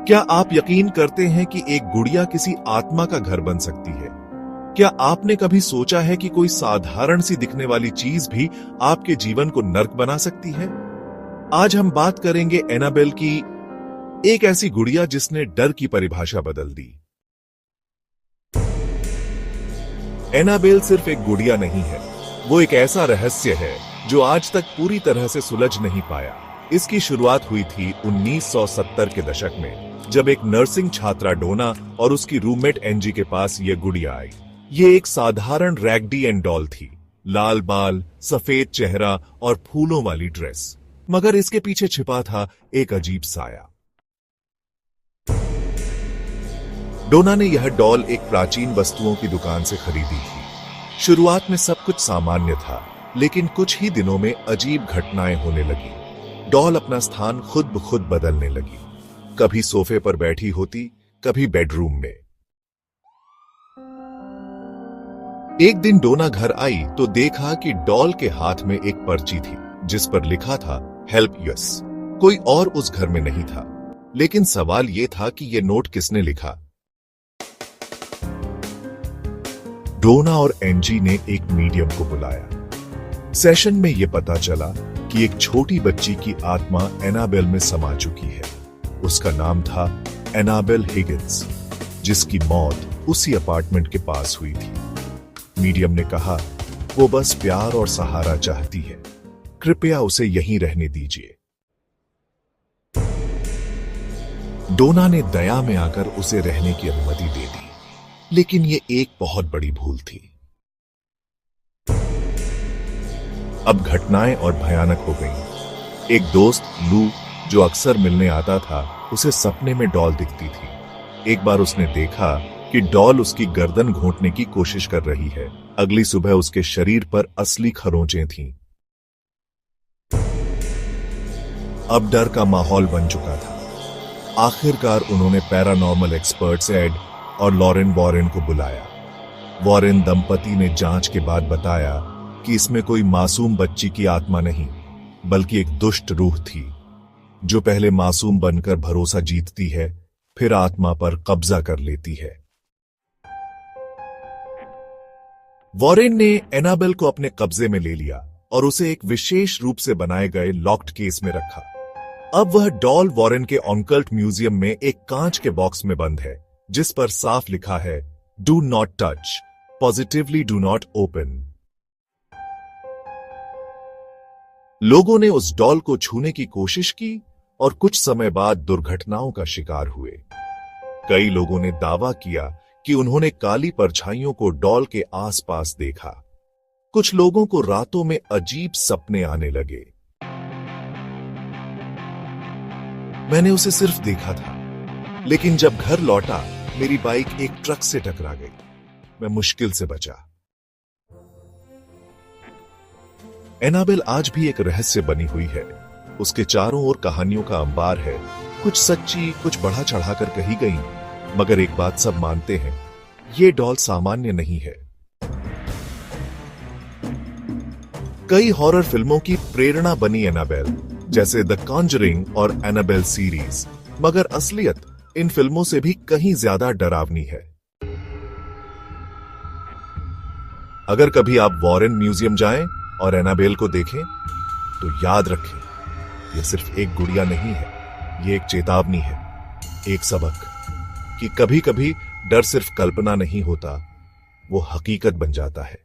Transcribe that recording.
क्या आप यकीन करते हैं कि एक गुड़िया किसी आत्मा का घर बन सकती है? क्या आपने कभी सोचा है कि कोई साधारण सी दिखने वाली चीज भी आपके जीवन को नर्क बना सकती है? आज हम बात करेंगे एनाबेल की, एक ऐसी गुड़िया जिसने डर की परिभाषा बदल दी। एनाबेल सिर्फ एक गुड़िया नहीं है, वो एक ऐसा रहस्य है जो आज तक पूरी तरह से सुलझ नहीं पाया। इसकी शुरुआत हुई थी 1970 के दशक में, जब एक नर्सिंग छात्रा डोना और उसकी रूममेट एंजी के पास यह गुड़िया आई। ये एक साधारण रैगडी एंड डॉल थी, लाल बाल, सफेद चेहरा और फूलों वाली ड्रेस, मगर इसके पीछे छिपा था एक अजीब साया। डोना ने यह डॉल एक प्राचीन वस्तुओं की दुकान से खरीदी थी। शुरुआत में सब कुछ सामान्य था, लेकिन कुछ ही दिनों में अजीब घटनाएं होने लगी। डॉल अपना स्थान खुद ब खुद बदलने लगी। कभी सोफे पर बैठी होती, कभी बेडरूम में। एक दिन डोना घर आई तो देखा कि डॉल के हाथ में एक पर्ची थी जिस पर लिखा था हेल्प यस। कोई और उस घर में नहीं था, लेकिन सवाल यह था कि यह नोट किसने लिखा। डोना और एंजी ने एक मीडियम को बुलाया। सेशन में यह पता चला कि एक छोटी बच्ची की आत्मा एनाबेल में समा चुकी है। उसका नाम था एनाबेल हिगिंस, जिसकी मौत उसी अपार्टमेंट के पास हुई थी। मीडियम ने कहा, वो बस प्यार और सहारा चाहती है, कृपया उसे यहीं रहने दीजिए। डोना ने दया में आकर उसे रहने की अनुमति दे दी, लेकिन ये एक बहुत बड़ी भूल थी। अब घटनाएं और भयानक हो गईं। एक दोस्त लू, जो अक्सर मिलने आता था, उसे सपने में डॉल दिखती थी। एक बार उसने देखा कि डॉल उसकी गर्दन घोंटने की कोशिश कर रही है। अगली सुबह उसके शरीर पर असली खरोंचें थीं। अब डर का माहौल बन चुका था। आखिरकार उन्होंने पैरानॉर्मल एक्सपर्ट्स एड और लॉरेन वॉरेन को बुलाया। वॉरेन दंपति ने जांच के बाद बताया कि इसमें कोई मासूम बच्ची की आत्मा नहीं, बल्कि एक दुष्ट रूह थी, जो पहले मासूम बनकर भरोसा जीतती है, फिर आत्मा पर कब्जा कर लेती है। वॉरेन ने एनाबेल को अपने कब्जे में ले लिया और उसे एक विशेष रूप से बनाए गए लॉक्ड केस में रखा। अब वह डॉल वॉरेन के ऑनकल्ट म्यूजियम में एक कांच के बॉक्स में बंद है, जिस पर साफ लिखा है, do not touch, positively do not open. लोगों ने उस डॉल को छूने की कोशिश की और कुछ समय बाद दुर्घटनाओं का शिकार हुए। कई लोगों ने दावा किया कि उन्होंने काली परछाइयों को डॉल के आसपास देखा। कुछ लोगों को रातों में अजीब सपने आने लगे। मैंने उसे सिर्फ देखा था, लेकिन जब घर लौटा मेरी बाइक एक ट्रक से टकरा गई। मैं मुश्किल से बचा। एनाबेल आज भी एक रहस्य बनी हुई है। उसके चारों ओर कहानियों का अंबार है, कुछ सच्ची, कुछ बढ़ा चढ़ाकर कही गई, मगर एक बात सब मानते हैं, ये डॉल सामान्य नहीं है। कई हॉरर फिल्मों की प्रेरणा बनी एनाबेल, जैसे द कॉन्जरिंग और एनाबेल सीरीज, मगर असलियत इन फिल्मों से भी कहीं ज्यादा डरावनी है। अगर कभी आप वॉरेन म्यूजियम जाएं और एनाबेल को देखें, तो याद रखें, यह सिर्फ एक गुड़िया नहीं है, यह एक चेतावनी है, एक सबक कि कभी कभी डर सिर्फ कल्पना नहीं होता, वो हकीकत बन जाता है।